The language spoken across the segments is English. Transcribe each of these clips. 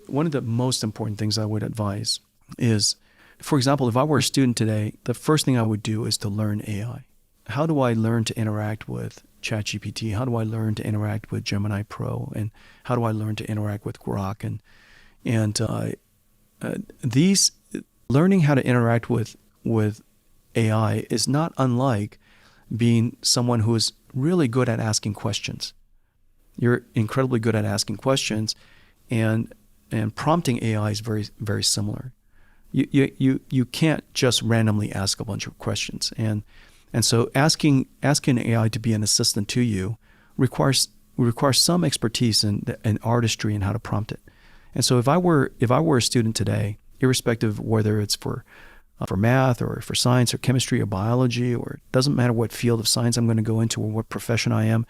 the most important things I would advise is, for example, if I were a student today, the first thing I would do is to learn AI. How do I learn to interact with ChatGPT? How do I learn to interact with Gemini Pro? And how do I learn to interact with Grok? These learning how to interact with AI is not unlike being someone who is really good at asking questions. You're incredibly good at asking questions, and prompting AI is very, very similar. You can't just randomly ask a bunch of questions, and so asking AI to be an assistant to you requires some expertise in artistry and how to prompt it. And so if I were a student today, irrespective of whether it's for math or for science or chemistry or biology, or it doesn't matter what field of science I'm going to go into or what profession I am,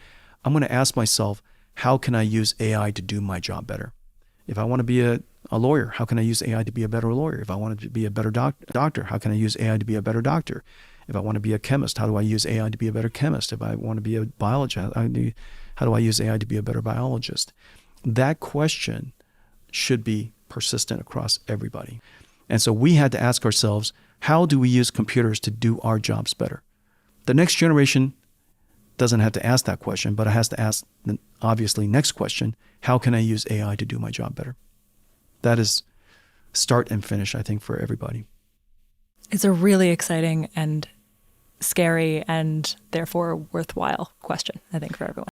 I'm going to ask myself, how can I use AI to do my job better? If I want to be a lawyer, how can I use AI to be a better lawyer? If I want to be a better doctor, how can I use AI to be a better doctor? If I want to be a chemist, how do I use AI to be a better chemist? If I want to be a biologist, how do I use AI to be a better biologist? That question should be persistent across everybody. And so we had to ask ourselves, how do we use computers to do our jobs better? The next generation doesn't have to ask that question, but it has to ask the obviously next question, how can I use AI to do my job better? That is start and finish, I think, for everybody. It's a really exciting and scary and therefore worthwhile question, I think, for everyone.